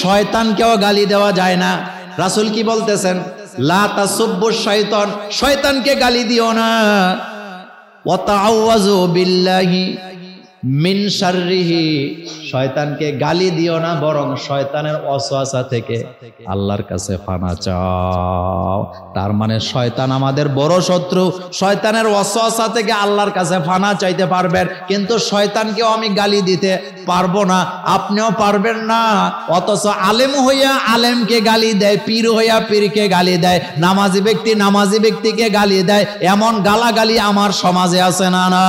শয়তানকেও গালি দেওয়া যায় না। রাসূল কি বলতেছেন? লা তাসুব্বু শাইতান, শয়তানকে গালি দিও না। ওয়া তাআওয়াযু বিল্লাহি মিন শাররিহি, শয়তানকে গালি দিও না, বরং শয়তানের ওয়াসওয়াসা থেকে আল্লাহর কাছে পানা চাও। তার মানে শয়তান আমাদের বড় শত্রু। শয়তানের ওয়াসওয়াসা থেকে আল্লাহর কাছে পানা চাইতে পারবেন, কিন্তু শয়তানকেও আমি গালি দিতে পারবো না, আপনিও পারবেন না। অথচ আলেম হইয়া আলেমকে গালি দেয়, পীর হইয়া পীরকে গালি দেয়, নামাজি ব্যক্তি নামাজি ব্যক্তিকে গালি দেয়। এমন গালাগালি আমার সমাজে আছে না? না,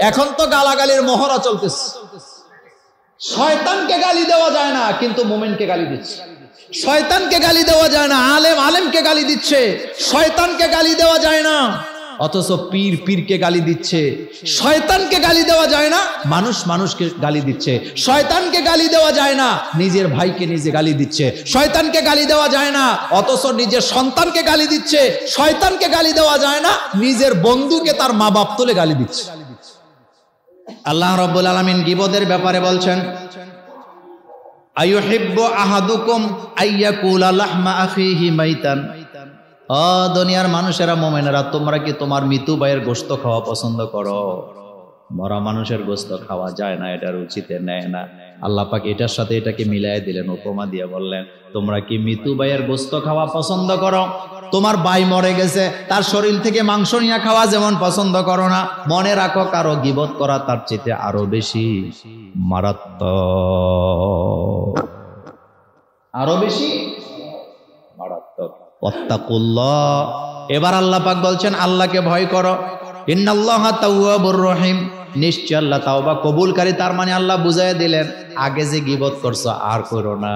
এখন তো গালাগালির মহড়া চলতেছে। শয়তানকে গালি দেওয়া যায় না, কিন্তু মুমিনকে গালি দিচ্ছে। শয়তানকে গালি দেওয়া যায় না, আলেম আলেমকে গালি দিচ্ছে। শয়তানকে গালি দেওয়া যায় না, অথচ পীর পীরকে গালি দিচ্ছে। শয়তানকে গালি দেওয়া যায় না, মানুষ মানুষকে গালি দিচ্ছে। শয়তানকে গালি দেওয়া যায় না, নিজের ভাইকে নিজে গালি দিচ্ছে। শয়তানকে গালি দেওয়া যায় না, অথচ নিজের সন্তানকে গালি দিচ্ছে। শয়তানকে গালি দেওয়া যায় না, নিজের বন্ধুকে তার মা বাপ তুলে গালি দিচ্ছে। আল্লাহ রাব্বুল আলামিন গীবতের ব্যাপারে বলছেন, আইয়ুহিব্বু আহাদুকুম আইয়াকুলা লাহমা আখিহি মাইতান। ও দুনিয়ার মানুষেরা, মুমিনেরা, তোমরা কি তোমার মৃত্যু ভাইয়ের গোশত খাওয়া পছন্দ করো? মরা মানুষের গোশত খাওয়া যায় না, এটা রুচিতে নেয় না। আল্লাহ পাক এটার সাথে এটাকে মিলাই দিলেন, উপমা দিয়ে বললেন, তোমরা কি মৃত্যু ভাইয়ের গোশত খাওয়া পছন্দ করো? তোমার ভাই মরে গেছে, তার শরীর থেকে মাংস নিয়ে খাওয়া যেমন পছন্দ করো না, মনে রাখো কারো গীবত করা তার চেয়ে আরো বেশি মারাত্মক, আরো বেশি মারাত্মক। ওয়াত্তাকুল্লাহ, এবার আল্লাহ পাক বলছেন আল্লাহকে ভয় করো। ইন্নাল্লাহা তাওয়াবুর রহিম, নিশ্চয় আল্লাহ তাওবা কবুলকারী। তার মানে আল্লাহ বুঝাইয়া দিলেন, আগে যে গীবত করছো আর করো না,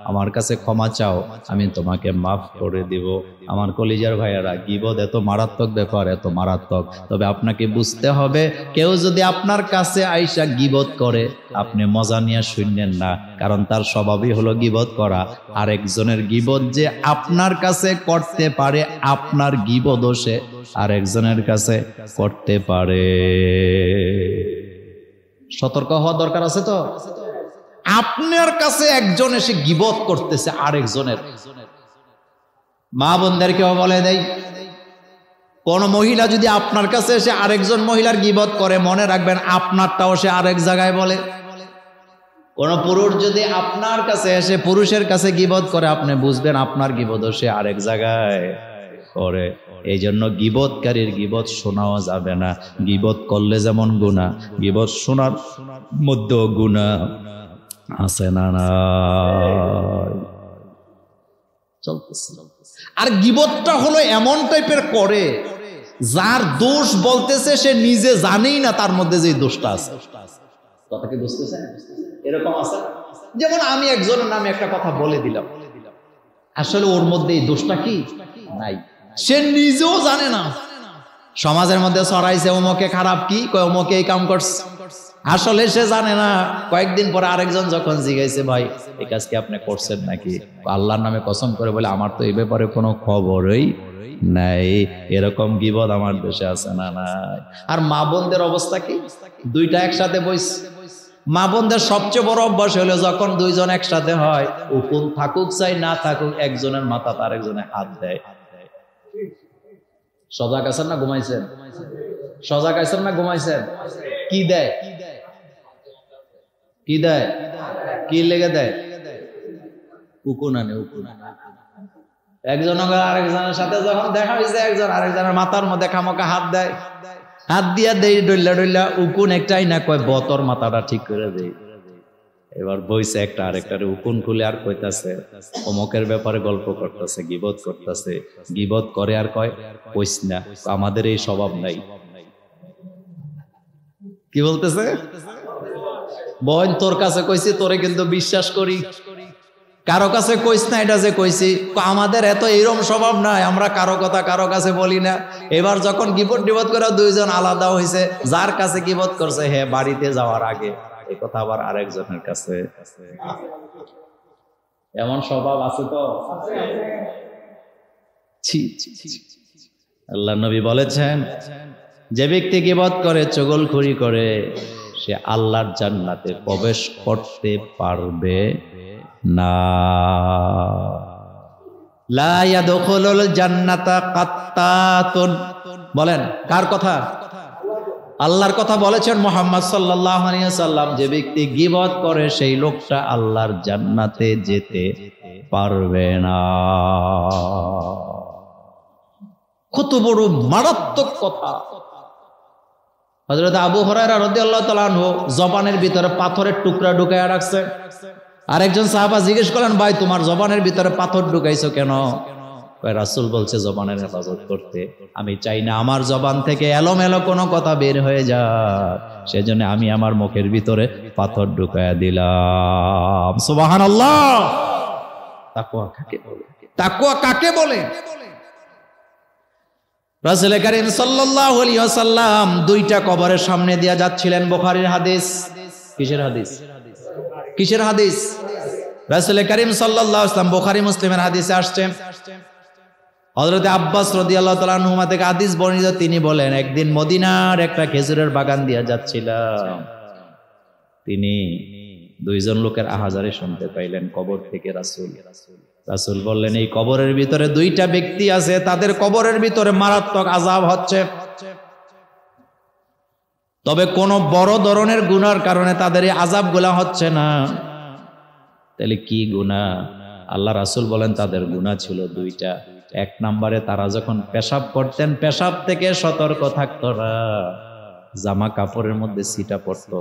আমার কাছে ক্ষমা চাও, আমি তোমাকে মাফ করে দিব। আমার কলিজার ভাইয়েরা, গীবত এত মারাত্মক ব্যাপার, এত মারাত্মক। তবে আপনাকে বুঝতে হবে, কেউ যদি আপনার কাছে আইসা গীবত করে, আপনি মজা নিয়ে শুনলেন না, কারণ তার স্বভাবই হলো গীবত করা। আরেকজনের গীবত যে আপনার কাছে করতে পারে, আপনার গীবতও সে আরেকজনের কাছে করতে পারে। সতর্ক হওয়া দরকার আছে তো। আপনার কাছে একজন এসে গীবত করতেছে আরেকজনের। মা বোনদেরকেও বলে দেয়, কোন মহিলা যদি আপনার কাছে এসে আরেকজন মহিলার গীবত করে, মনে রাখবেন আপনারটাও সে আরেক জায়গায় বলে। কোন পুরুষ যদি আপনার কাছে এসে পুরুষের কাছে গীবত করে, আপনি বুঝবেন আপনার গীবত সে আরেক জায়গায় করে। এই জন্য গীবতকারীর গীবত শোনাও যাবে না। গীবত করলে যেমন গুনাহ, গীবত শোনার মধ্যেও গুনাহ আছে না? আর গীবতটা হলো এমন টাইপের করে, যার দোষ বলতেছে সে নিজে জানেই না তার মধ্যে যে দোষটা আছে। কথা কি বুঝতেছেন? এরকম আছে, যেমন আমি একজনের নামে একটা কথা বলে দিলাম, আসলে ওর মধ্যে এই দোষটা কি নাই, সে নিজেও জানে না। সমাজের মধ্যে ছড়াইছে ওমকে খারাপ, কি কয় ওমকে এই কাম করছে, আসলে সে জানে না। কয়েকদিন পরে আরেকজন যখন জিজ্ঞাসে, ভাই এই কাজ কি আপনি করছেন নাকি? আল্লাহর নামে কসম করে বলে, আমার তো এই ব্যাপারে কোনো খবরই নাই। এরকম গীবত আমার দেশে আছে না? নাই। আর মা বোনদের অবস্থা কি? দুইটা একসাথে বইছে। মা বোনদের সবচেয়ে বড় অভ্যাস হলো, যখন দুইজন একসাথে হয়, উপন থাকুক চাই না থাকুক, একজনের মাথা তার একজনে হাত দেয়। সজাগ আছেন না ঘুমাইছেন? সজাগ আছেন না ঘুমাইছেন? কি দেয়? কি দেয়? কি লেগে দেয়? উকুন আনে, উকুন। একজন আরেকজনের সাথে যখন দেখা হয়েছে, একজন আরেকজনের মাথার মধ্যে খামোকা হাত দেয়। হাত দিয়া দেই ডইলা ডইলা উকুন একটাই না, কয় বতর মাথাটা ঠিক করে দেই। এবার বইছে একটা আরেকটারে উকুন খুলে আর কইতাছে, অমকের ব্যাপারে গল্প করতেছে, গীবত করতেছে। গীবত করে আর কয়, কইস না, আমাদের এই স্বভাব নাই। কি বলতেছে? বোন তোর কাছে কইছি, তোরে কিন্তু বিশ্বাস করি, কারো কাছে কইস না। এটা যে কইছি, আমাদের এত এইরকম স্বভাব নাই, আমরা কারো কথা কারো কাছে বলি না। এবার যখন গীবত টিবত করে দুইজন আলাদা হয়েছে, যার কাছে গীবত করছে হে বাড়িতে যাওয়ার আগে এই কথা আবার আরেকজনের কাছে। এমন স্বভাব আছে তো। আল্লাহ নবী বলেছেন, যে ব্যক্তি গীবত করে, চগলখড়ি করে, সে আল্লাহর জান্নাতে প্রবেশ করতে পারবে না। লা ইয়াদখুলুল জান্নাতা কাত্তাতুন, বলেন কার কথা? আল্লাহর কথা বলেছেন মুহাম্মদ সাল্লাল্লাহু আলাইহি ওয়াসাল্লাম, যে ব্যক্তি গীবত করে সেই লোকটা আল্লাহর জান্নাতে যেতে পারবে না। কত বড় মারাত্মক কথা। হযরত আবু হুরায়রা রাদিয়াল্লাহু তাআলা আনহু জবানের ভিতরে পাথরের টুকরা ঢুকায়া রাখছে। আরেকজন সাহাবা জিজ্ঞেস করলেন, ভাই তোমার জবানের ভিতরে পাথর ঢুকাইছো কেন? রাসূল বলছে, জবানের হেফাজত করতে। আমি চাই না আমার জবান থেকে এলোমেলো কোনো কথা বের হয়ে যায়, সেজন্য আমি আমার মুখের ভিতরে পাথর ঢুকায়া দিলাম। সুবহানাল্লাহ। তাকওয়া কাকে বলে? তাকওয়া কাকে বলে? রাসূল করিম সাল্লাল্লাহু আলাইহি ওয়াসাল্লাম দুইটা কবরের সামনে দিয়ে যাচ্ছিলেন। বুখারীর হাদিস। কিসের হাদিস? কিসের হাদিস? রাসূল করিম সাল্লাল্লাহু আলাইহি ওয়াসাল্লাম, বুখারী মুসলিমের হাদিসে আসছে, হযরত আব্বাস রাদিয়াল্লাহু তাআলা আনহুমা থেকে হাদিস বর্ণিত, তিনি বলেন, একদিন মদিনার একটা খেজুরের বাগান দিয়ে যাচ্ছিলাম, তিনি দুইজন লোকের আহাজারি শুনতে পাইলেন কবর থেকে। রাসূল বললেন, এই কবরের ভিতরে দুইটা ব্যক্তি আছে, তাদের কবরের ভিতরে মারাত্মক আযাব হচ্ছে, তবে কোন বড় ধরনের গুনার কারণে তাদের এই আযাবগুলা হচ্ছে না। তাহলে কি গুনাহ? আল্লাহ রাসূল বলেন, তাদের গুনাহ ছিল দুইটা। এক নম্বরে তারা যখন পেশাব করতেন, পেশাব থেকে সতর্ক থাকতো না, জামা কাপড়ের মধ্যে ছিটা পড়তো,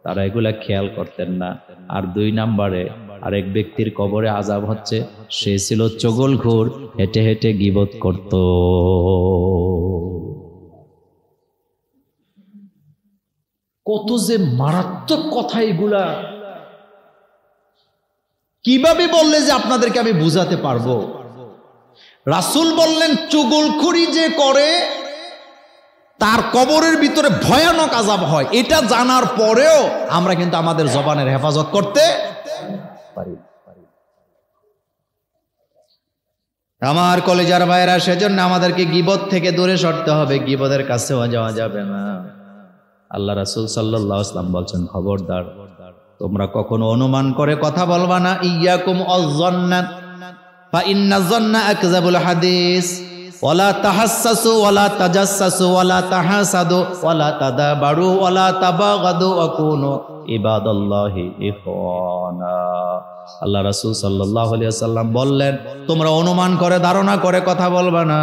তারা এগুলা খেয়াল করতেন না। আর দুই নম্বরে আরেক ব্যক্তির কবরে আযাব হচ্ছে, সে ছিল চগলখোর, হেঁটে হেঁটে গীবত করত। কত যে মারাত্মক কথা এগুলা! কিভাবে বললে যে আপনাদেরকে আমি বুঝাতে পারবো? রাসূল বললেন, চুগলখড়ি যে করে তার কবরের ভিতরে ভয়ানক আযাব হয়। এটা জানার পরেও আমরা কিন্তু আমাদের জবানের হেফাজত করতে পারি। আমার কলেজার ভাইরা, সেজন্য আমাদেরকে গীবত থেকে দূরে সরতে হবে, গীবতের কাছেও যাওয়া যাবে না। আল্লাহ রাসূল সাল্লাল্লাহু আলাইহি ওয়াসাল্লাম বলছেন, খবরদার তোমরা কখনো অনুমান করে কথা বলবা না। ইয়াকুম আয-যন্না ফা ইন্না যন্না আকযাবুল হাদিস, ওয়ালা তাহাসসাসু ওয়ালা তাজাসসাসু ওয়ালা তাহাসাদু ওয়ালা তাদাবারু ওয়ালা তাবাগাদু ওয়া কুনু ইবাদাল্লাহি ইখওয়ানা। আল্লাহ রাসূল সাল্লাল্লাহু আলাইহি ওয়াসাল্লাম বললেন, তোমরা অনুমান করে ধারণা করে কথা বলবা না।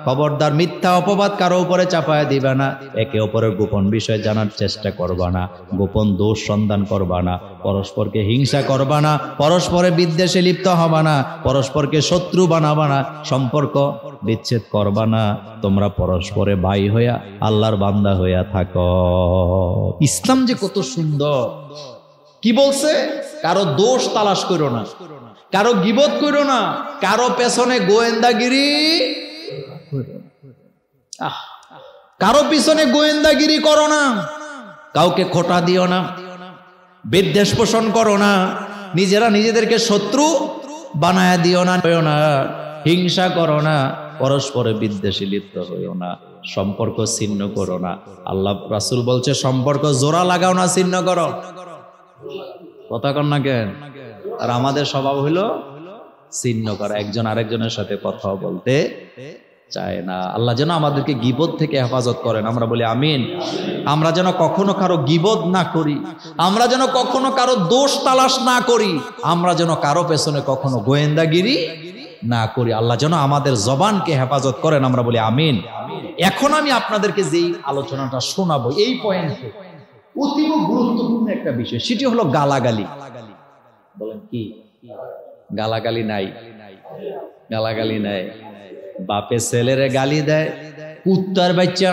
খবরদার মিথ্যা অপবাদ কারো উপরে চাপায় দিবা না। একে অপরের গোপন বিষয় জানার চেষ্টা করবা না, গোপন দোষ সন্ধান করবা না, পরস্পরকে হিংসা করবা না, পরস্পরে বিদ্বেষে লিপ্ত হবা না, পরস্পরকে শত্রু বানাবা না, সম্পর্ক বিচ্ছেদ করবা না। তোমরা পরস্পরে ভাই হইয়া আল্লাহর বান্দা হইয়া থাকো। ইসলাম যে কত সুন্দর! কি বলছে? কারো দোষ তালাশ করো না, কারো গীবত করো না, কারো পেছনে গোয়েন্দাগিরি, কারো পিছনে গোয়েন্দাগিরি করো না, কাউকে খোঁটা দিও না, বিদ্বেষ পোষণ করো না, নিজেরা নিজেদেরকে শত্রু বানায় দিও না, হিংসা করো না, পরস্পরে বিদ্বেষে লিপ্ত হইও না, সম্পর্ক ছিন্ন করো না। আল্লাহ রাসূল বলছে, সম্পর্ক জোড়া লাগাও না, ছিন্ন করো। কথা কন না কেন? আর আমাদের স্বভাব হইল ছিন্ন করা, একজন আরেকজনের সাথে কথা বলতে চায় না। আল্লাহ যেন আমাদেরকে গীবত থেকে হেফাজত করেন, আমরা বলি আমিন। আমরা যেন কখনো কারো গীবত না করি, আমরা যেন কখনো কারো দোষ তালাশ না করি, আমরা যেন কারো পেছনে কখনো গোয়েন্দাগিরি না করি। আল্লাহ যেন আমাদের জবানকে হেফাজত করেন, আমরা বলি আমিন। এখন আমি আপনাদেরকে যেই আলোচনাটা শোনাবো, এই পয়েন্টে অতীব গুরুত্বপূর্ণ একটা বিষয়, সেটি হলো গালাগালি। বলেন কি? গালাগালি নাই? গালাগালি নাই। বাপে ছেলেরে গালি দেয়, কুত্তার বাচ্চা।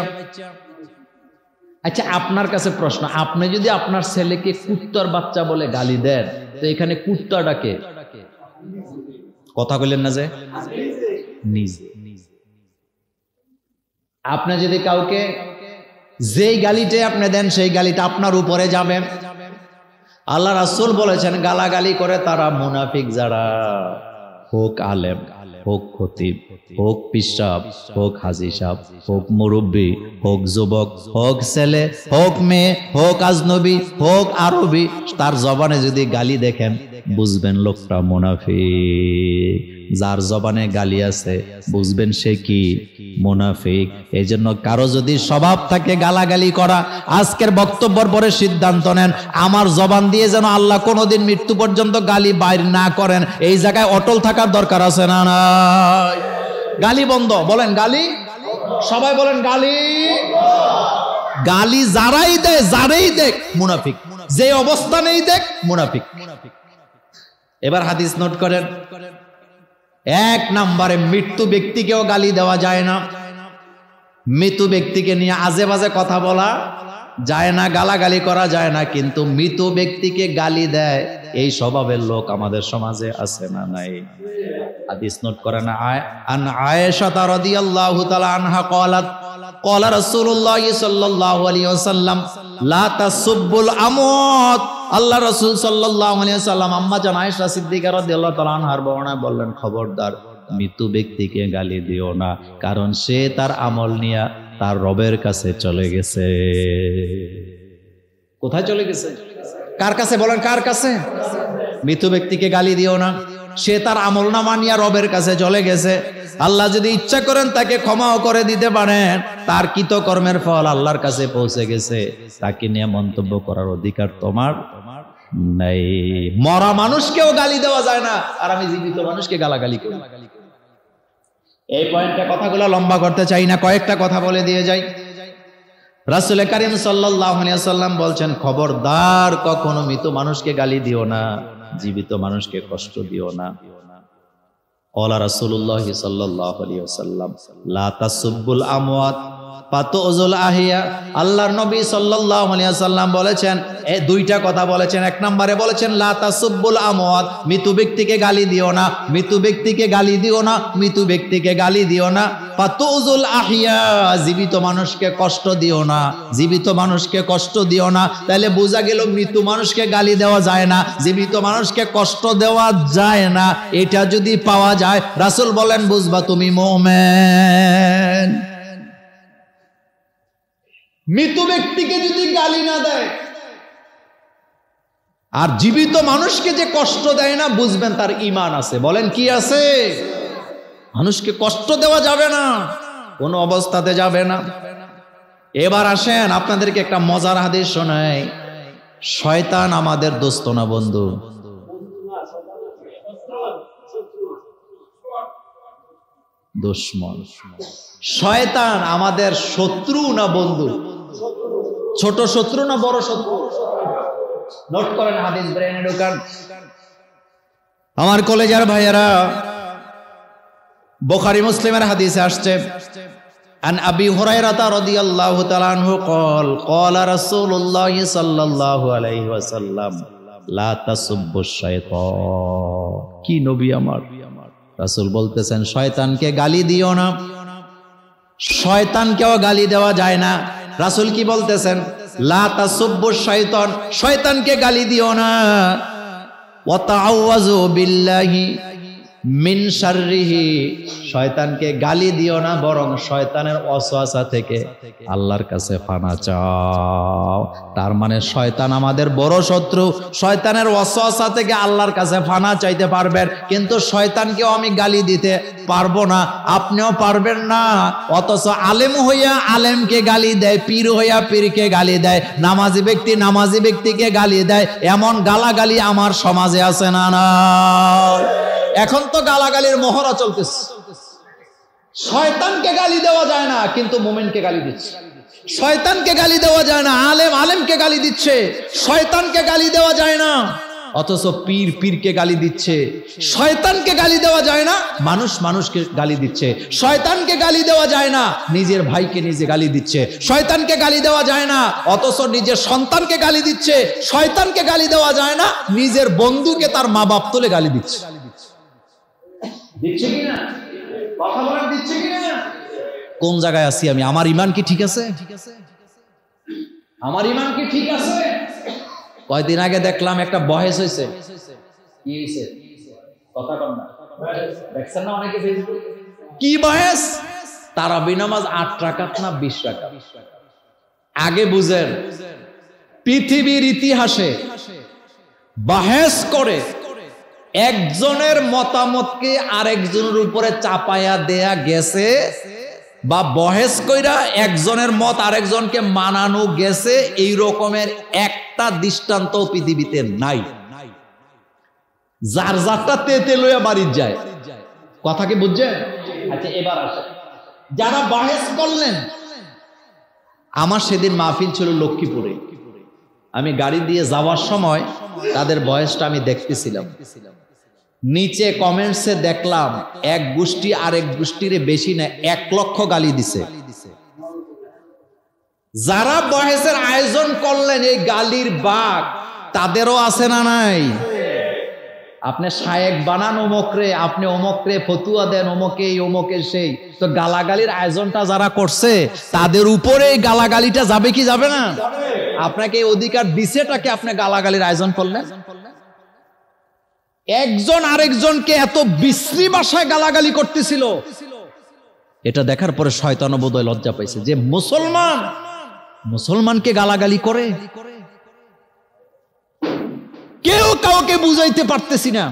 আচ্ছা, আপনার কাছে প্রশ্ন, আপনি যদি আপনার ছেলেকে কুত্তার বাচ্চা বলে গালি দেন, তো এখানে কুত্তাটাকে কথা বললেন না যে নিজে। আপনি যদি কাউকে যেই গালিটা আপনি দেন, সেই গালিটা আপনার উপরে যাবে। আল্লাহ রাসূল বলেছেন, গালাগালি করে তারা মুনাফিক যারা, হোক আলেম হোক খতিব, হোক পিসাব, হোক হাজি সাহেব, হোক মুরব্বী, হোক যুবক, হোক ছেলে, হোক মেয়ে, হোক আজনবী, হোক আরবি, তার জবানে যদি গালি দেখেন বুঝবেন লোকটা মুনাফিক। যার জবানে গালি আছে বুঝবেন সে কি মুনাফিক। এই জন্য কারো যদি স্বভাব থাকে গালাগালি করা, আজকের বক্তব্যের পরে সিদ্ধান্ত নেন আমার জবান দিয়ে যেন আল্লাহ কোনোদিন মৃত্যু পর্যন্ত গালি বাইর না করেন। এই জায়গায় অটল থাকার দরকার আছে না নাই? গালি বন্ধ, বলেন গালি, সবাই বলেন গালি। গালি যারাই দেয়, যারাই দেখ মুনাফিক, যে অবস্থানেই দেখ মুনাফিক। এবার হাদিস নোট করেন। এক নম্বরে মৃত্যু ব্যক্তিকেও গালি দেওয়া যায় না। মৃত ব্যক্তিকে নিয়ে আজে বাজে কথা বলা যায় না, গালাগালি করা যায় না, কিন্তু মৃত ব্যক্তিকে গালি দেয় এই স্বভাবের লোক আমাদের সমাজে আছে না নাই? হাদিস নোট করেন। আন আয়েশা রাদিয়াল্লাহু তাআলা আনহা ক্বালাত ক্বালা রাসূলুল্লাহ সাল্লাল্লাহু আলাইহি ওয়াসাল্লাম লা তাসুব্বুল আমওয়াত। আল্লাহ রাসূল সাল্লাল্লাহু আলাইহি ওয়াসাল্লাম আম্মা জান আয়েশা সিদ্দিকা রাদিয়াল্লাহু তাআলা আনহার বর্ণনায় বললেন, খবরদার মৃত ব্যক্তিকে গালি দিও না, কারণ সে তার আমল নিয়ে তার রবের কাছে চলে গেছে। কোথায় চলে গেছে? কার কাছে? বলেন কার কাছে? মৃত ব্যক্তিকে গালি দিও না, সে তার আমল নামা নিয়ে রবের কাছে চলে গেছে। আল্লাহ যদি ইচ্ছা করেন তাকে ক্ষমাও করে দিতে পারেন, তার কৃতকর্মের ফল আল্লাহর কাছে পৌঁছে গেছে। তাকে নিয়ে মন্তব্য করার অধিকার তোমার নাই। মরা মানুষকেও গালি দেওয়া যায় না, আর আমি জীবিত মানুষকে গালাগালি করি। এই পয়েন্টে কথাগুলো লম্বা করতে চাই না, কয়েকটা কথা বলে দিয়ে যাই। রাসূল কারীম সাল্লাল্লাহু আলাইহি ওয়াসাল্লাম বলছেন, খবরদার কখনো মৃত মানুষকে গালি দিও না, জীবিত মানুষকে কষ্ট দিও না। ক্বালা রাসূলুল্লাহ সাল্লাল্লাহু আলাইহি ওয়াসাল্লাম লা তাসুব্বুল আমওয়াত ফাতুযুল আহিয়া। আল্লাহর নবী সাল্লাল্লাহু আলাইহি ওয়াসাল্লাম বলেছেন, এই দুইটা কথা বলেছেন। এক নম্বরে বলেছেন লা তাসুব্বুল আমওয়াত, মৃত ব্যক্তিকে গালি দিও না, মৃত ব্যক্তিকে গালি দিও না, মৃত ব্যক্তিকে গালি দিও না। ফাতুযুল আহিয়া, জীবিত মানুষকে কষ্ট দিও না, জীবিত মানুষকে কষ্ট দিও না। তাহলে বোঝা গেল মৃত মানুষকে গালি দেওয়া যায় না, জীবিত মানুষকে কষ্ট দেওয়া যায় না। এটা যদি পাওয়া যায় রাসূল বলেন বুঝবা তুমি মুমিন। মৃত ব্যক্তিকে যদি গালি না দেয় আর জীবিত মানুষকে যে কষ্ট দেয় না, বুঝবেন তার ঈমান আছে। বলেন কি আছে? মানুষকে কষ্ট দেওয়া যাবে না, কোনো অবস্থাতে যাবে না। এবার আসেন আপনাদেরকে একটা মজার হাদিস শোনাই। শয়তান আমাদের দোস্ত না বন্ধু? দুশমন। শয়তান আমাদের শত্রু না বন্ধু? ছোট শত্রু না বড় শত্রু? নোট করেন, হাদিস ব্রেনে ঢোকান। আমার কলেজার ভাইয়েরা, বুখারী মুসলিমের হাদিসে আসছে, আন আবি হুরায়রা রাদিয়াল্লাহু তাআলা আনহু قال قال رسول الله صلى الله عليه وسلم لا تسبوا الشيطان। কি নবী আমার, রাসূল বলতেছেন শয়তানকে গালি দিও না, শয়তানকেও গালি দেওয়া যায় না। রাসূল কি বলতেছেন? লা তাসুব্বুশ শাইতান, শয়তানকে গালি দিও না। ওয়া তাআওয়াযু বিল্লাহি মিন শাররিহি, শয়তানকে গালি দিও না, বরং শয়তানের ওয়াসওয়াসা থেকে আল্লাহর কাছে পানা চাও। তার মানে শয়তান আমাদের বড় শত্রু। শয়তানের ওয়াসওয়াসা থেকে আল্লাহর কাছে পানা চাইতে পারবেন, কিন্তু শয়তানকেও আমি গালি দিতে পারবো না, আপনিও পারবেন না। অথচ আলেম হইয়া আলেমকে গালি দেয়, পীর হইয়া পীরকে গালি দেয়, নামাজি ব্যক্তি নামাজি ব্যক্তিকে গালি দেয়। এমন গালাগালি আমার সমাজে আছে না? না, এখন তো গালাগালির মহড়া চলতেছে। শয়তানকে গালি দেওয়া যায় না, কিন্তু মুমিনকে গালি দিচ্ছে। শয়তানকে গালি দেওয়া যায় না, আলেম আলেমকে গালি দিচ্ছে। শয়তানকে গালি দেওয়া যায় না, অথচ পীর পীরকে গালি দিচ্ছে। শয়তানকে গালি দেওয়া যায় না, মানুষ মানুষকে গালি দিচ্ছে। শয়তানকে গালি দেওয়া যায় না, নিজের ভাইকে নিজে গালি দিচ্ছে। শয়তানকে গালি দেওয়া যায় না, অথচ নিজের সন্তানকে গালি দিচ্ছে। শয়তানকে গালি দেওয়া যায় না, নিজের বন্ধুকে তার মা বাপ তুলে গালি দিচ্ছে। দিচ্ছে কিনা? কথা বলেন, দিচ্ছে কিনা? কোন জায়গায় আছি আমি? আমার ঈমান কি ঠিক আছে? আমার ঈমান কি ঠিক আছে? কয়দিন আগে দেখলাম একটা বহেস হয়েছে। কি হয়েছে? কথা কম না। দেখছেন না অনেকে ফেসবুক, কি বয়স তারাবি নামাজ 8 রাকাত না 20 রাকাত। আগে বুঝেন পৃথিবীর ইতিহাসে বাহেস করে একজনের মতামতকে আরেকজনের উপরে চাপায়া দেয়া গেছে, বা বহেস কইরা একজনের মত আরেকজনকে মানানো গেছে, এই রকমের একটা দৃষ্টান্ত পৃথিবীতে নাই। যার যারটা তেতে লইয়া বাড়ির যায়। কথা কি বুঝছেন? আচ্ছা এবার আসে যারা বাহেস করলেন। আমার সেদিন মাহফিল ছিল লক্ষ্মীপুরে, আমি গাড়ি দিয়ে যাওয়ার সময় তাদের বয়সটা আমি দেখতেছিলাম। নিচে কমেন্টসে দেখলাম এক গোষ্ঠী আরেক গোষ্ঠীর বেশি না 1 লক্ষ গালি দিছে। যারা বয়সের আয়োজন করলেন এই গালির বাঘ তাদেরও আছে না নাই? আপনি শায়েক বানান অমুকরে, আপনি অমুকরে ফতুয়া দেন অমুকে অমুকে সেই, তো গালাগালির আয়োজনটা যারা করছে তাদের উপরে গালাগালিটা যাবে কি যাবে না? আপনাকে এই অধিকার দিছেটাকে আপনি গালাগালির আয়োজন করলেন। একজন আরেকজনকে এত বিশ্রী ভাষায় গালাগালি করতেছিল, এটা দেখার পরে শয়তান বোধহয় লজ্জা পাইছে যে মুসলমানকে গালাগালি করে। কেউ কাউকে বুঝাইতে পারতেছি না,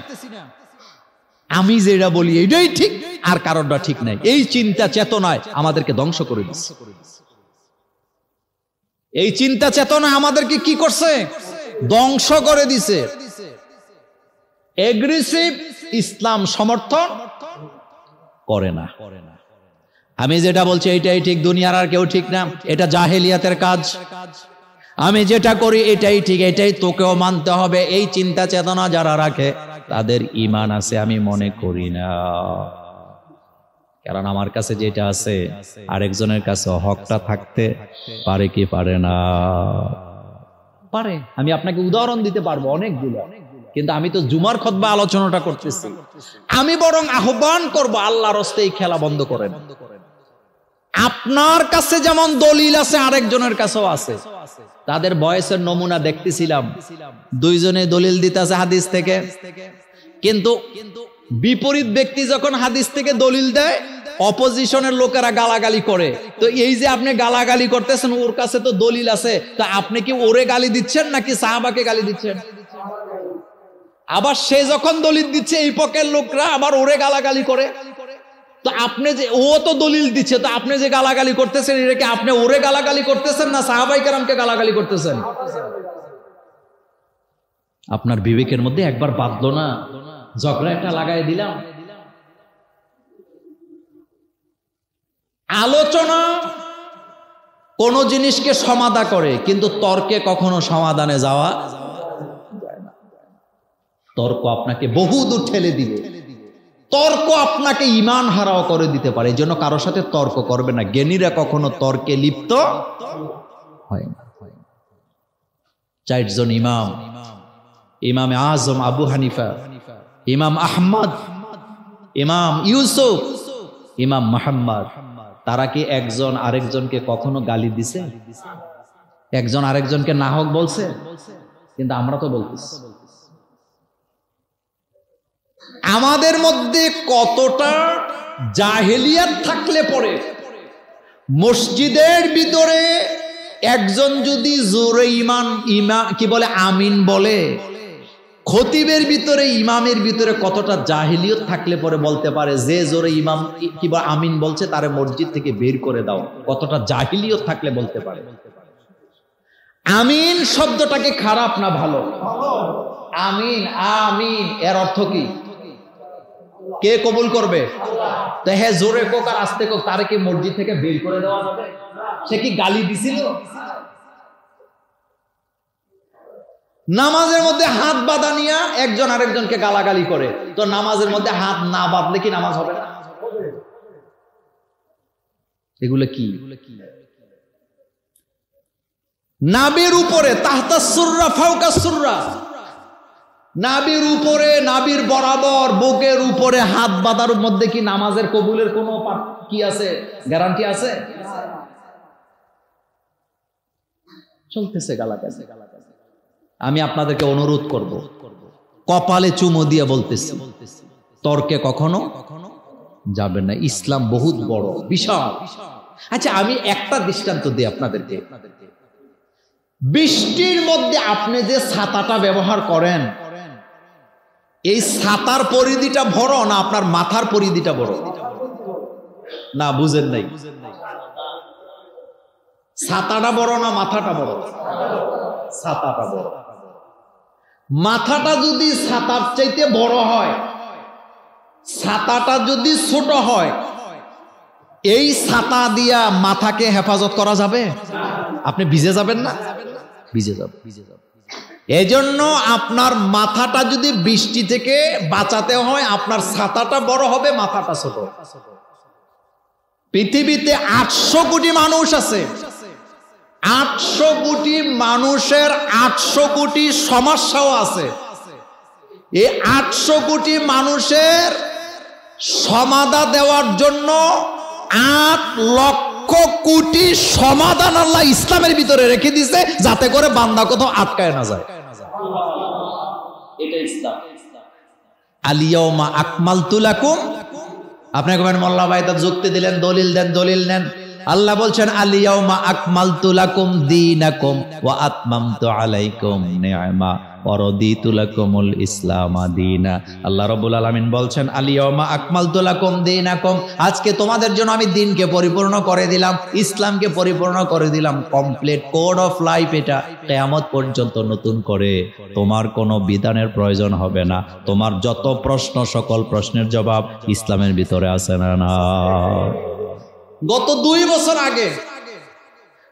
আমি যেটা বলি এটাই ঠিক আর কারণটা ঠিক নাই। এই চিন্তা চেতনায় আমাদেরকে ধ্বংস করে দিচ্ছে। এই চিন্তা চেতনা আমাদেরকে কি করছে? ধ্বংস করে দিছে। এগ্রেসিভ ইসলাম সমর্থন করে না। আমি যেটা বলছি এটাই ঠিক, দুনিয়ার আর কেউ ঠিক না, এটা জাহেলিয়াতের কাজ। আমি যেটা করি এটাই ঠিক, এটাই তোকেও মানতে হবে, এই চিন্তা চেতনা যারা রাখে তাদের ঈমান আছে আমি মনে করি না। কারণ আমার কাছে যেটা আছে আরেকজনের কাছে হকটা থাকতে পারে কি পারে না? পারে। আমি আপনাকে উদাহরণ দিতে পারবো অনেকগুলো, কিন্তু আমি তো জুমার খুতবা আলোচনাটা করতেছি। আমি বরং আহ্বান করব আল্লাহর রাস্তে এই খেলা বন্ধ করেন। আপনার কাছে যেমন দলিল আছে আরেকজনের কাছেও আছে। তাদের বয়সের নমুনা দেখতেছিলাম, দুইজনে দলিল দিতেছে হাদিস থেকে, কিন্তু বিপরীত ব্যক্তি যখন হাদিস থেকে দলিল দেয় অপোজিশনের লোকেরা গালাগালি করে। তো এই যে আপনি গালাগালি করতেছেন, ওর কাছে তো দলিল আছে, তা আপনি কি ওরে গালি দিচ্ছেন নাকি সাহাবাকে গালি দিচ্ছেন? আবার সে যখন দলিল দিচ্ছে এই পক্ষের লোকরা আবার ওরে গালাগালি করে। তো আপনি যে ও তো দলিল দিচ্ছে, তো আপনি যে গালাগালি করতেছেন এটা কি আপনি ওরে গালাগালি করতেছেন না সাহাবাই কেরামকে গালাগালি করতেছেন? আপনার বিবেকের মধ্যে একবার বাঁধলো না? ঝগড়া একটা লাগাই দিলাম। আলোচনা কোন জিনিসকে সমাধা করে, কিন্তু তর্কে কখনো সমাধানে যাওয়া যায় না। তর্ক আপনাকে বহুদূর ঠেলে দিবে। তর্ক আপনাকে ঈমান হারাও করে দিতে পারে। এই জন্য কারোর সাথে তর্ক করবে না। জ্ঞানীরা কখনো তর্কে লিপ্ত হয় না। 4 জন ইমাম, ইমাম আজম আবু হানিফা, ইমাম আহমদ, ইমাম ইউসুফ, ইমাম মুহাম্মদ, তারা কি একজন আরেকজনকে কখনো গালি দিছে? একজন আরেকজনকে নাহক বলছে? কিন্তু আমরা তো বলতেছি। আমাদের মধ্যে কতটা জাহেলিয়াত থাকলে পরে মসজিদের ভিতরে একজন যদি জোরে কি বলে আমিন বলে, খতিবের ভিতরে ইমামের ভিতরে কতটা জাহেলিয়ত থাকলে পরে বলতে পারে যে জোরে ইমাম কি বলে আমিন বলছে তারে মসজিদ থেকে বের করে দাও। কতটা জাহেলিয়ত থাকলে বলতে পারে। আমিন শব্দটাকে খারাপ না ভালো? আমিন, আমিন এর অর্থ কি? কে কবুল করবে? তো হ্যাঁ, জোরে কোক আর আস্তে কোক, তারে কি মসজিদ থেকে বের করে দেওয়া যাবে? সে কি গালি দিছিল? নামাজের মধ্যে হাত বাঁধা নিয়ে একজন আরেকজনকে গালাগালি করে, তো নামাজের মধ্যে হাত না বাঁধলে কি নামাজ হবে না? এগুলো কি? নাবির উপরে তাহতা সুররা ফাওকা সুররা, নাবির উপরে, নাবির বরাবর বুকের উপরে হাত বাঁধার মধ্যে কি নামাজের কবুলের কোনো কি আছে? গ্যারান্টি আছে? চলতেছে গালাগালি। আমি আপনাদেরকে অনুরোধ করব, কপালে চুমো দিয়ে বলতেছি, তর্কে কখনো যাবেন না। ইসলাম বহুত বড়, বিশাল। আচ্ছা, আমি একটা দৃষ্টান্ত দিই আপনাদেরকে। বৃষ্টির মধ্যে আপনি যে ছাতাটা ব্যবহার করেন, এই ছাতার পরিধিটা বড় না আপনার মাথার পরিধিটা বড়? না, বুঝেন নাই। ছাতাটা বড় না মাথাটা বড়? ছাতাটা বড়। মাথাটা যদি ছাতার চাইতে বড় হয়, ছাতাটা যদি ছোট হয়, এই ছাতা দিয়া মাথাকে হেফাজত করা যাবে? আপনি ভিজে যাবেন না? ভিজে যাবে। এই জন্য আপনার মাথাটা যদি বৃষ্টি থেকে বাঁচাতে হয়, আপনার ছাতাটা বড় হবে, মাথাটা ছোট। পৃথিবীতে 800 কোটি মানুষ আছে। 800 কোটি মানুষের 800 কোটি সমস্যাও আছে। এই 800 কোটি মানুষের সমাধান দেওয়ার জন্য 8 লক্ষ কোটি সমাধান আল্লাহ ইসলামের ভিতরে রেখে দিয়েছে, যাতে করে বান্দা কোথাও আটকায় না যায়। এটা ইসলাম। আল-ইয়াওমা আকমালতু লাকুম। আপনি কবেন মোল্লা ভাই তা যুক্তি দিলেন, দলিল দেন, দলিল নেন। আল্লাহ বলছেন আল-ইয়াওমা আকমালতু লাকুম দীনাকুম ওয়া আতমামতু আলাইকুম নি'মা ওয়া রাদিতু লাকুমুল ইসলাম দীনা। আল্লাহ রাব্বুল আলামিন বলছেন আল-ইয়াওমা আকমালতু লাকুম দীনাকুম, আজকে তোমাদের জন্য আমি দ্বীনকে পরিপূর্ণ করে দিলাম, ইসলামকে পরিপূর্ণ করে দিলাম। কমপ্লিট কোড অফ লাইফ, এটা কিয়ামত পর্যন্ত নতুন করে তোমার কোনো বিধানের প্রয়োজন হবে না। তোমার যত প্রশ্ন, সকল প্রশ্নের জবাব ইসলামের ভিতরে আছে না? না। গত 2 বছর আগে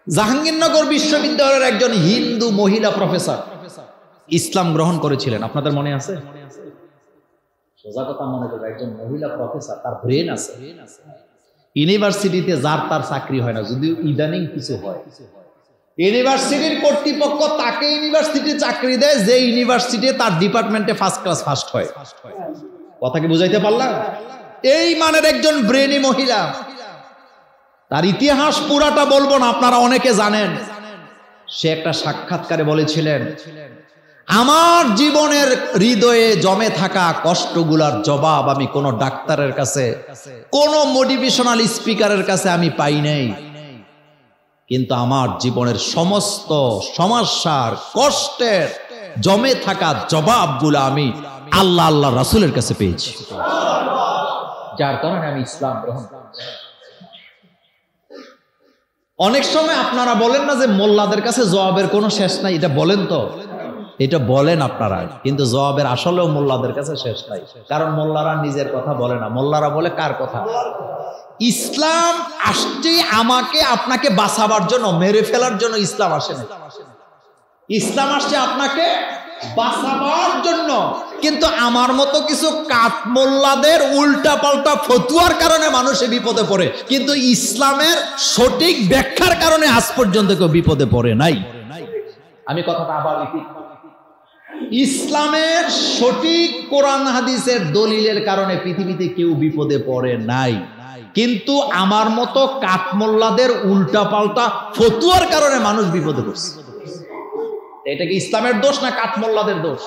জাহাঙ্গীরনগর বিশ্ববিদ্যালয়ের একজন হিন্দু মহিলা প্রফেসর ইসলাম গ্রহণ করেছিলেন। আপনাদের মনে আছে? সোজা কথা মনে করবে, একজন মহিলা প্রফেসর, তার ব্রেন আছে। ইউনিভার্সিটিতে যার তার চাকরি হয় না, যদিও ইদানিং কিছু হয়। ইউনিভার্সিটির কর্তৃপক্ষ তাকে ইউনিভার্সিটি চাকরি দেয় যে ইউনিভার্সিটি তার ডিপার্টমেন্টে ফার্স্ট ক্লাস ফার্স্ট হয়। কথা কি বুঝাইতে পারলাম? এই মানের একজন ব্রেনি মহিলা। তার ইতিহাস পুরাটা বলবো না, আপনারা অনেকে জানেন। সে একটা সাক্ষাৎকারে বলেছিলেন, আমার জীবনের হৃদয়ে জমে থাকা কষ্টগুলার জবাব আমি কোন ডাক্তারের কাছে, কোন মোটিভেশনাল স্পিকারের কাছে আমি পাই নাই, কিন্তু আমার জীবনের সমস্ত সমস্যার, কষ্টের জমে থাকা জবাবগুলো আমি আল্লাহ আল্লাহ রাসূলের কাছে পেয়েছি, যার কারণে আমি ইসলাম গ্রহণ করেছি। অনেক সময় আপনারা বলেন না যে মোল্লাদের কাছে জবাবের কোনো শেষ নাই, এটা বলেন তো, এটা বলেন আপনারা, কিন্তু জবাবের আসলেও মোল্লাদের কাছে শেষ নাই। কারণ মোল্লারা নিজের কথা বলে না, মোল্লারা বলে কার কথা? ইসলাম আসছে আমাকে আপনাকে বাঁচাবার জন্য, মেরে ফেলার জন্য ইসলাম আসে না। ইসলাম আসছে আপনাকে বাঁচাবার জন্য। কিন্তু আমার মতো কিছু কাঠ মোল্লাদের উল্টা পাল্টা ফতুয়ার কারণে মানুষে বিপদে পড়ে, কিন্তু ইসলামের সঠিক ব্যাখ্যার কারণে আজ পর্যন্ত কেউ বিপদে পড়ে নাই। আমি কথাটা আবার রিপিট, ইসলামের সঠিক কোরআন হাদিসের দলিলের কারণে পৃথিবীতে কেউ বিপদে পড়ে নাই, কিন্তু আমার মতো কাঠমোল্লাদের উল্টা পাল্টা ফতুয়ার কারণে মানুষ বিপদে পড়ছে। এটা কি ইসলামের দোষ না কাঠমোল্লাদের দোষ?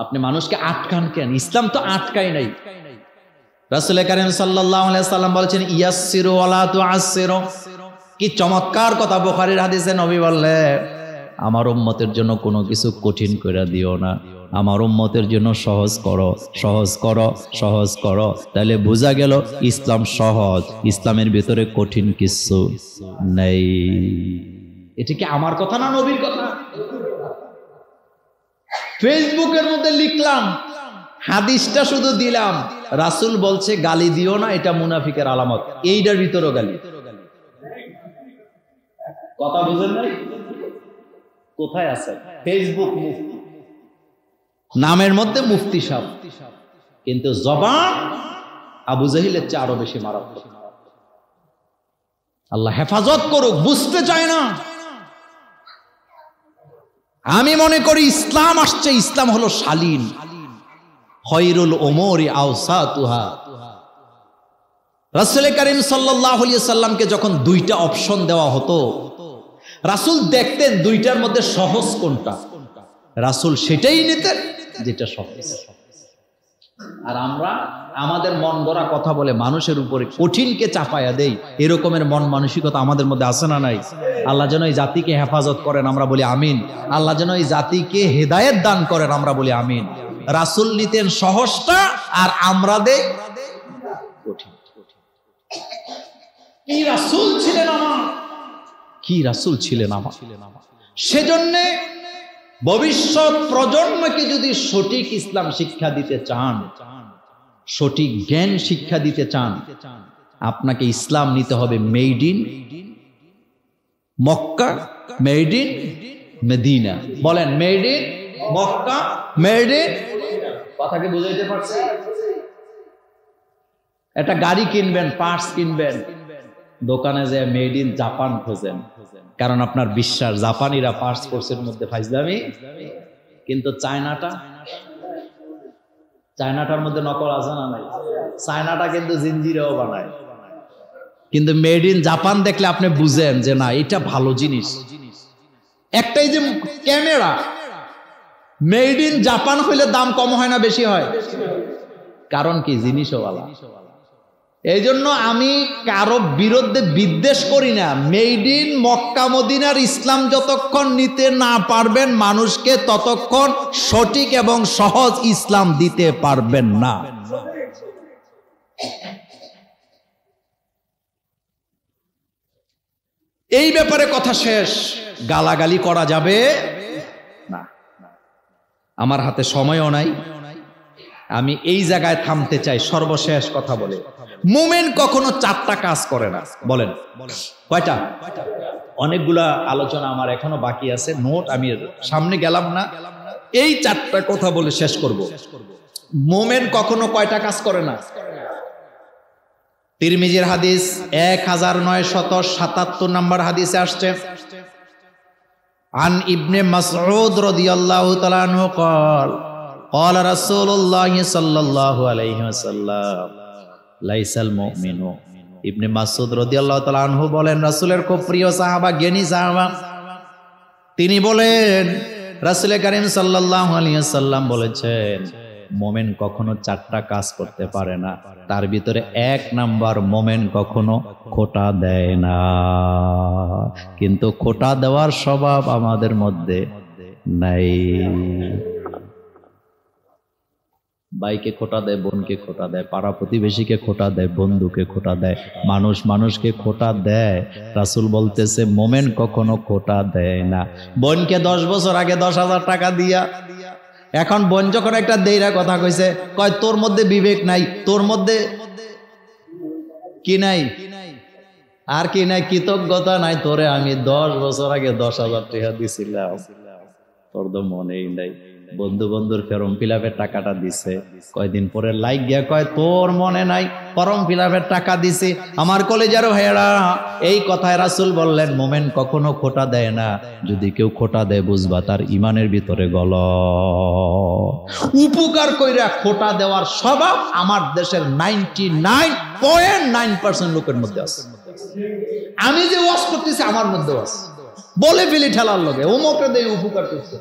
আপনি মানুষকে আটকান কেন? ইসলাম তো আটকাই নাই। রাসূল কারীম সাল্লাল্লাহু আলাইহি সাল্লাম বলেছেন ইয়াসসিরু ওয়ালা তুআসসিরু। কি চমৎকার কথা বুখারীর হাদিসে নবী বললেন, আমার উম্মতের জন্য কোনো কিছু কঠিন করে দিও না, আমার উম্মতের জন্য সহজ করো, সহজ করো, সহজ করো। তাহলে বোঝা গেল ইসলাম সহজ, ইসলামের ভিতরে কঠিন কিছু নেই। এটা কি আমার কথা না নবীর কথা? ফেসবুকের মধ্যে লিখলাম, হাদিসটা শুধু দিলাম, রাসূল বলছে গালি দিও না, এটা মুনাফিকের আলামত। এইটার ভিতরেও গালি। কথা বুঝেন নাই? কোথায় আছে? ফেসবুক মুফতি, নামের মধ্যে মুফতি সাহেব, কিন্তু জবান আবু জাহিলের চেয়ে আরো বেশি মারাত্মক। আল্লাহ হেফাজত করুক, বুঝতে চায় না। আমি মনে করি ইসলাম আসছে, ইসলাম হলো শালীন, খয়রুল উমুরি আওসাতুহা। রাসূল কারীম সাল্লাল্লাহু আলাইহি সাল্লামকে যখন 2টা অপশন দেওয়া হতো, রাসূল দেখতেন 2টার মধ্যে সহজ কোনটা, রাসূল সেটাই নিতেন, যেটা সহজ। আর আমরা আমাদের মন গড়া কথা বলে মানুষের উপরে কঠিনকে চাপায়া দেই, এরকমের মন মানসিকতা আমাদের মধ্যে আছে না নাই? আল্লাহ যেন এই জাতিকে হেফাজত করেন, আমরা বলি আমিন। আল্লাহ যেন এই জাতিকে হেদায়েত দান করেন, আমরা বলি আমিন। রাসূল নিতেন সহজটা আর আমরা দেই কঠিন। কি রাসূল ছিলেন আমার, কি রাসূল ছিলেন আমার। সেজন্য ভবিষ্যৎ প্রজন্মকে যদি সঠিক ইসলাম শিক্ষা দিতে চান, সঠিক জ্ঞান শিক্ষা দিতে চান, আপনাকে ইসলাম নিতে হবে made in Mecca, made in Medina. বলেন made in Mecca, made in. কথা কি বুঝাইতে পারছি? একটা গাড়ি কিনবেন, পার্টস কিনবেন, দোকানে যে মেড ইন জাপান খোঁজেন, কারণ আপনার বিশ্বাস জাপানিরা পার্টস কোর্সের মধ্যে ফাইজলামি। কিন্তু চায়নাটার মধ্যে নকল আছে না নাই? চায়নাটা কিন্তু জিঞ্জিরেও বানায়, কিন্তু মেড ইন জাপান দেখলে আপনি বুঝেন যে না, এটা ভালো জিনিস। একটাই যে ক্যামেরা মেড ইন জাপান হইলে দাম কম হয় না বেশি হয়? কারণ কি? জিনিসও ভালো। এই জন্য আমি কারো বিরুদ্ধে বিদ্বেষ করি না। মেড ইন মক্কা মদিনার ইসলাম যতক্ষণ নিতে না পারবেন মানুষকে, ততক্ষণ সঠিক এবং সহজ ইসলাম দিতে পারবেন না। এই ব্যাপারে কথা শেষ। গালাগালি করা যাবে না। আমার হাতে সময়ও নাই, আমি এই জায়গায় থামতে চাই সর্বশেষ কথা বলে। মুমিন কখনো চারটা কাজ করে না। বলেন কয়টা? অনেকগুলা আলোচনা আমার এখনো বাকি আছে, নোট আমি সামনে গেলাম না। এই চারটা কথা বলে শেষ করব। মুমিন কখনো কয়টা কাজ করে না? তিরমিজির হাদিস 1977 নম্বর হাদিসে আসছে, আন ইবনে মাসউদ রাদিয়াল্লাহু তাআলা আনহু قال قال رسول الله صلى الله عليه وسلم ليس المؤمن। ইবনে মাসউদ রাদিয়াল্লাহু তাআলা আনহু বলেন, রাসূলের খুব প্রিয় সাহাবা, জ্ঞানী সাহাবা, তিনি বলেন রাসূল করিম সাল্লাল্লাহু আলাইহি ওয়াসাল্লাম বলেছেন, মুমিন কখনো চারটা কাজ করতে পারে না। তার ভিতরে 1 নাম্বার, মুমিন কখনো খোঁটা দেয় না। কিন্তু খোঁটা দেওয়ার স্বভাব আমাদের মধ্যে নাই। ভাইকে খোঁটা দেয়, বোনকে খোঁটা দেয়, পাড়া প্রতিবেশীকে খোঁটা দেয়, বন্ধুকে খোঁটা দেয়, মানুষ মানুষকে খোঁটা দেয়। রাসূল বলতেছে মুমিন কখনো খোঁটা দেয় না। বোনকে 10 বছর আগে 10,000 টাকা দিয়া, এখন বোন যখন একটা দেইরা কথা কইছে, কয় তোর মধ্যে বিবেক নাই, তোর মধ্যে কি নাই, আর কি নাই, কৃতজ্ঞতা নাই। তোরে আমি 10 বছর আগে 10,000 টাকা দিছিলাম, তোর তো মনেই নাই। বন্ধুর ফর্ম ফিলাপের টাকাটা দিছে, কয়দিন পরে লাইক গিয়া কয় তোর মনে নাই, ফর্ম ফিলাপের টাকা দিছে। আমার কলেজের ভাইয়েরা, এই কথায় রাসূল বললেন মুমিন কখনো খোঁটা দেয় না। যদি কেউ খোঁটা দেয় বুঝবা তার ইমানের ভিতরে গল। উপকার কইরা খোঁটা দেওয়ার স্বভাব আমার দেশের 99.9% লোকের মধ্যে আছে। আমি যে ওয়াজ করতেছি আমার মধ্যে আছে, বলে ফেলি ঠেলার লগে, ওমকে দেই উপকার করছে,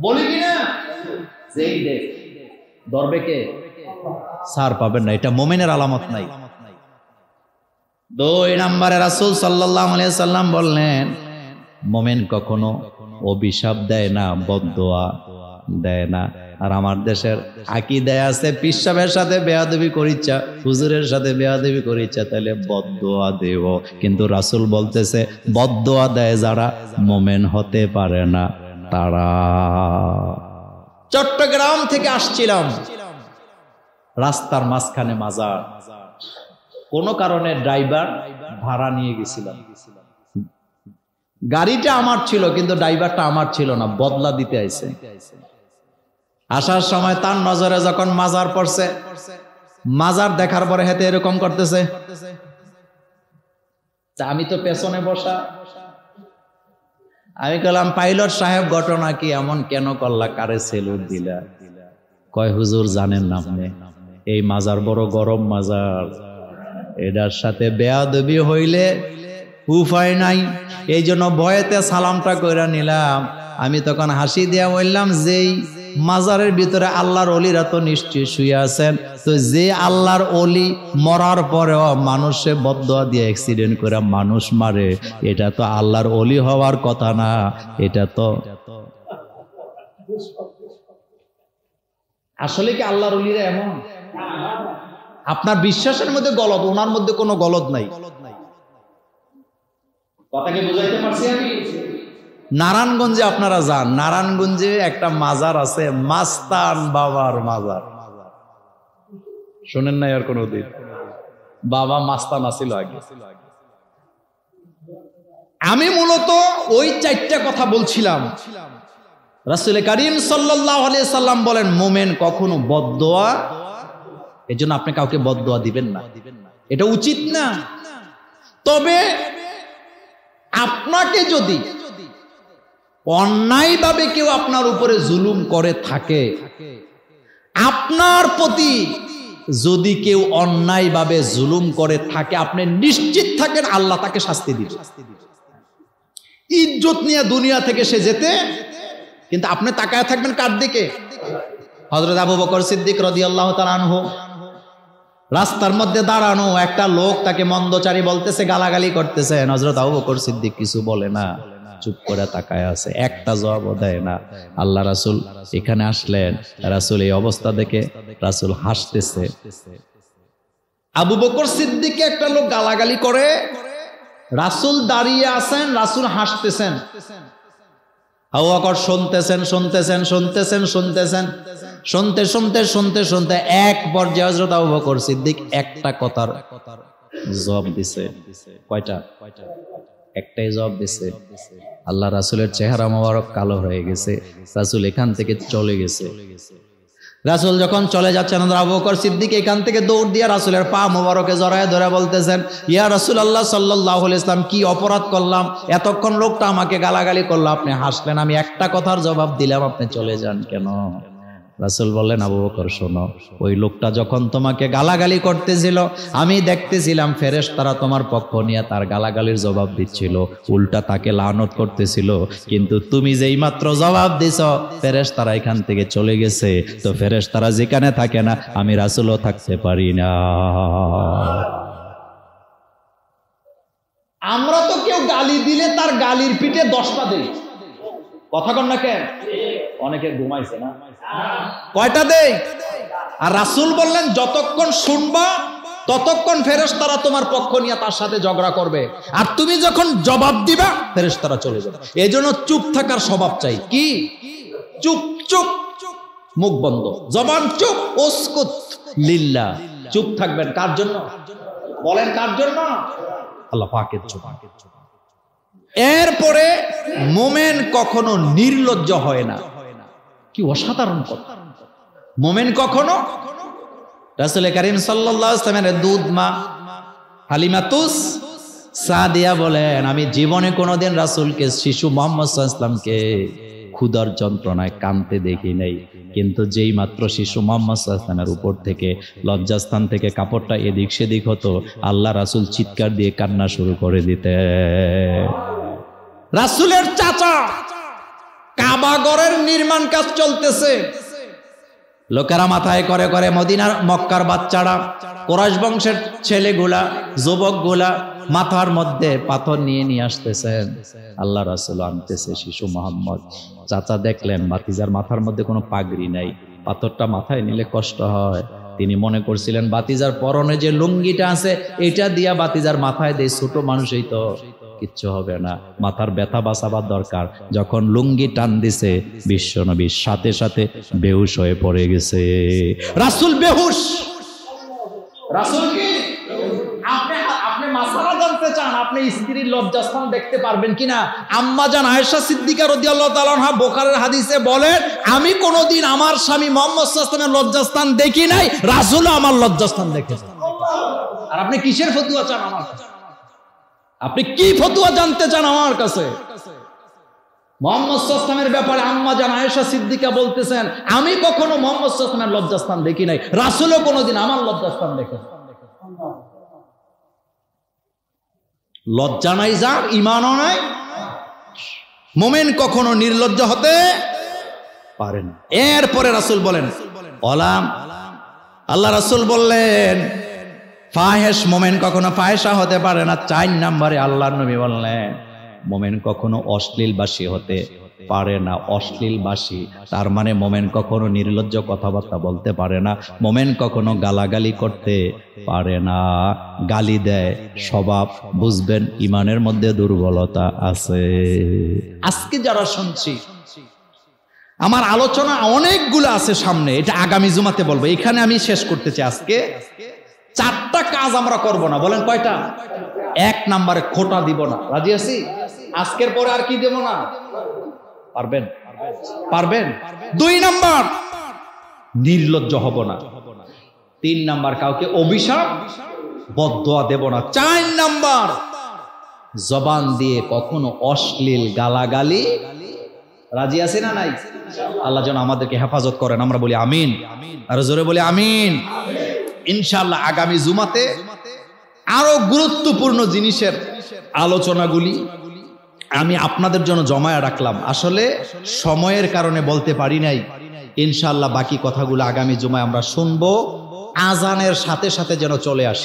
বলি কিনা? যেই দেখ ধরবে কে, সার পাবেন না। এটা মুমিনের আলামত নাই। 2 নম্বরে রাসূল সাল্লাল্লাহু আলাইহি সাল্লাম বললেন মুমিন কখনো অভিশাপ দেয় না, বদদোয়া দেয় না। আর আমার দেশের আকীদায় আছে পীর সাহেবের সাথে বেয়াদবি করিচ্ছা, হুজুরের সাথে বেয়াদবি করিচ্ছা, তাহলে বদদোয়া দেব। কিন্তু রাসূল বলতেছে বদদোয়া দেয় যারা, মুমিন হতে পারে না তারা। চট্টগ্রাম থেকে আসছিলাম, রাস্তার মাঝখানে মাজার, কোনো কারণে ড্রাইভার ভাড়া নিয়ে গেছিলাম। গাড়িটা আমার ছিল কিন্তু ড্রাইভারটা আমার ছিল না, বদলা দিতে আইছে। আসার সময় তার নজরে যখন মাজার পড়ছে, মাজার দেখার পরে হেতে এরকম করতেছে। আমি তো পেছনে বসা, আমি বললাম পাইলট সাহেব ঘটনা কি, এমন কেন করলা, কারে সেলুট দিলা? কয় হুজুর জানেন না আপনি, এই মাজার বড় গরম মাজার, এটার সাথে বেয়াদবি হইলে উপায় নাই, এই জন্য ভয়েতে সালামটা কইরা নিলাম। আমি তখন হাসি দিয়া বললাম যেই মাজারের ভিতরে আল্লাহর ওলিরা তো নিশ্চয়ই শুয়ে আছেন। তো যে আল্লাহর ওলি মরার পরেও মানুষে বদদোয়া দিয়ে অ্যাক্সিডেন্ট করে মানুষ মারে, এটা তো আল্লাহর ওলি হওয়ার কথা না। এটা তো আসলে কি আল্লাহর ওলিরা এমন? আপনার বিশ্বাসের মধ্যে গলদ, ওনার মধ্যে কোনো গলদ নাই। কথাকে বুঝাইতে পারছি আমি? নারায়ণগঞ্জে আপনারা যান, নারায়ণগঞ্জে একটা মাজার আছে, মাস্তান বাবার মাজার। শোনেন না আর কোনদিন? বাবা মাস্তান আছিল আগে। আমি মূলত ওই চারটা কথা বলছিলাম। রাসূল করিম সাল্লাল্লাহু আলাইহি সাল্লাম বলেন, মোমেন কখনো বদদোয়া, এজন্য আপনি কাউকে বদদোয়া দিবেন না, এটা উচিত না। তবে আপনাকে যদি অন্যায়ভাবে কেউ আপনার উপরে জুলুম করে থাকে, আপনার প্রতি যদি কেউ অন্যায়ভাবে জুলুম করে থাকে, আপনি নিশ্চিত থাকেন আল্লাহ তাকে শাস্তি দিবে। ইজ্জত নিয়ে দুনিয়া থেকে সে যেতে, কিন্তু আপনি তাকায় থাকবেন কার দিকে? হযরত আবু বকর সিদ্দিক রাদিয়াল্লাহু তাআলা আনহু রাস্তার মধ্যে দাঁড়ানো, একটা লোক তাকে মন্দচারী বলতেছে, গালাগালি করতেছে। হযরত আবু বকর সিদ্দিক কিছু বলে না, চুপ করে তাকায় আছে, একটা জবাবও দেয় না। আল্লাহ রাসূল এখানে আসলেন, রাসূল এই অবস্থা দেখে রাসূল হাসতেছে। আবু বকর সিদ্দিককে একটা লোক গালাগালি করে, রাসূল দাঁড়িয়ে আছেন, রাসূল হাসতেছেন। আবু বকর শুনতেছেন শুনতেছেন শুনতেছেন শুনতেছেন, শুনতে শুনতে শুনতে শুনতে এক পর্যায়ে হযরত আবু বকর সিদ্দিক একটা কথার জবাব দিছে। কয়টা? একটাই জবাব দিছে। আল্লাহ রাসূলের চেহারা মোবারক কালো হয়ে গেছে, রাসূল এখান থেকে চলে গেছে। রাসূল যখন চলে যাচ্ছেন, আবু বকর সিদ্দিক এখান থেকে দৌড় দিয়ে রাসূলের পা মোবারকে জড়ায় ধরে বলতেছেন, ইয়া রাসূলুল্লাহ সাল্লাল্লাহু আলাইহি ওয়াসাল্লাম, কি অপরাধ করলাম? এতক্ষণ লোকটা আমাকে গালাগালি করলো, আপনি হাসলেন, আমি একটা কথার জবাব দিলাম, আপনি চলে যান কেন? রাসূল বললেন, আবু বকর শোনো, ওই লোকটা যখন তোমাকে গালাগালি করতেছিল, আমি দেখতেছিলাম ফেরেশতারা তোমার পক্ষ নিয়ে তার গালাগালির জবাব দিচ্ছিল, উল্টা তাকে লানত করতেছিল। কিন্তু তুমি যেই মাত্র জবাব দিছ, ফেরেশতারা এখান থেকে চলে গেছে। তো ফেরেশতারা যেখানে থাকে না, আমি রাসূলও থাকতে পারি না। আমরা তো কেউ গালি দিলে তার গালির পিঠে 10টা দেই। কথা কন না কেন? অনেকে ঘুমাইছে না, কয়টা দেই? আর রাসূল বললেন, যতক্ষণ শুনবা ততক্ষণ ফেরেশতারা তোমার পক্ষ নিয়ে তার সাথে ঝগড়া করবে, আর তুমি যখন জবাব দিবা ফেরেশতারা চলে যাবে। এজন্য চুপ থাকার স্বভাব চাই। কি? চুপ চুপ, মুখ বন্ধ, জবান চুপ, উসকুত লিল্লাহ। চুপ থাকবেন কার জন্য? বলেন কার জন্য? আল্লাহ পাকের জন্য। এরপরে মোমেন কখনো নির্লজ্জ হয় না। কি অসাধারণ কথা! মোমেন কখনো, রাসূল করিম সাল্লাল্লাহু আলাইহি ওয়াসাল্লামের দুধ মা হালিমাতুস সাদিয়া বলেন, আমি জীবনে কোনোদিন রাসূলকে, শিশু মুহাম্মদ সাল্লাল্লাহু আলাইহি ওয়াসাল্লামকে ক্ষুধার যন্ত্রণায় কাঁদতে দেখি নাই। কিন্তু যেই মাত্র শিশু মুহাম্মদ সাল্লাল্লাহু আলাইহি ওয়াসাল্লামের উপর থেকে লজ্জাস্থান থেকে কাপড়টা এদিক সেদিক হতো, আল্লাহ রাসূল চিৎকার দিয়ে কান্না শুরু করে দিতে। রাসূলের চাচা, কাবা ঘরের নির্মাণ কাজ চলতেছে, লোকেরা মাথায় করে করে, মদিনার মক্কার বাচ্চারা, কুরাইশ বংশের ছেলেগুলা, যুবকগুলা মাথার মধ্যে পাথর নিয়ে নিয়ে আসতেছেন। আল্লাহ রাসূল আনতেছে শিশু মুহাম্মদ। চাচা দেখলেন ভাতিজার মাথার মধ্যে কোনো পাগড়ি নাই, পাথরটা মাথায় নিলে কষ্ট হয়। তিনি মনে করছিলেন ভাতিজার পরনে যে লুঙ্গিটা আছে, এটা দিয়া ভাতিজার মাথায় দেয়, ছোট মানুষই তো, কিচ্ছু হবে না, মাথার ব্যথা বাঁচাবার দরকার। যখন লুঙ্গি টান দিছে, বিশ্বনবী সাথে সাথে বেহুশ হয়ে পড়ে গেছে। রাসূল বেহুশ। রাসূল কি? আপনি মাসালা জানতে চান, আপনি স্ত্রীর লজ্জাস্থান দেখতে পারবেন কিনা? আম্মা জান আয়েশা সিদ্দিকা রাদিয়াল্লাহু তাআলা আনহা বুখারীর হাদিসে বলেন, আমি কোনোদিন আমার স্বামী মুহাম্মদ সাল্লাল্লাহু আলাইহি ওয়াসাল্লামের লজ্জাস্থান দেখি নাই, রাসূলও আমার লজ্জাস্থান দেখেছেন। আর আপনি কিসের ফতোয়া চান আমার কাছে? আপনি কি ফতোয়া জানতে চান আমার কাছে? মুহাম্মদ সাল্লাল্লাহু আলাইহি ওয়াসাল্লামের ব্যাপারে আম্মা জান আয়েশা সিদ্দিকা বলতেছেন, আমি কখনো মুহাম্মদ সাল্লাল্লাহু আলাইহি ওয়াসাল্লামের লজ্জাস্থান দেখি নাই, রাসূলও কোনোদিন আমার লজ্জাস্থান দেখেছেন। লজ্জা নাই যার, ঈমানও নাই। মুমিন কখনো নির্লজ্জ হতে পারেন। এরপরে রাসূল বলেন ওলাম, আল্লাহ রাসূল বললেন ফাহেশ মোমেন কখনো ফাহেশা হতে পারে না। 4 নম্বরে আল্লাহর নবী বললেন মোমেন কখনো অশ্লীলবাসী হতে পারে না। অশ্লীলবাসী তার মানে মোমেন কখনো নির্লজ্জ কথাবার্তা বলতে পারে না, মোমেন কখনো গালাগালি করতে পারে না। গালি দেয় স্বভাব, বুঝবেন ইমানের মধ্যে দুর্বলতা আছে। আজকে যারা শুনছি, আমার আলোচনা অনেকগুলো আছে সামনে, এটা আগামী জুমাতে বলবো, এখানে আমি শেষ করতে চাই। আজকে 4টা কাজ আমরা করব না। বলেন কয়টা? 1 নম্বরে খোটা দিব না। রাজি আছি? আজকের পরে আর কি দেব না? পারবেন? পারবেন? 2 নম্বর নির্লজ্জ হব না। 3 নম্বর কাউকে অভিশাপ বদদোয়া দেব না। 4 নম্বর জবান দিয়ে কখনো অশ্লীল গালাগালি। রাজি আছি না নাই? আল্লাহ যেন আমাদেরকে হেফাজত করেন। আমরা বলি আমিন, আর জোরে বলি আমিন। ইনশাআল্লাহ আগামী জুমাতে আরো গুরুত্বপূর্ণ জিনিসের আলোচনাগুলি আমি আপনাদের জন্য জমায়ে রাখলাম। আসলে সময়ের কারণে বলতে পারি নাই। ইনশাআল্লাহ বাকি কথাগুলো আগামী জুমায় আমরা শুনবো। আজানের সাথে সাথে যেন চলে আসে।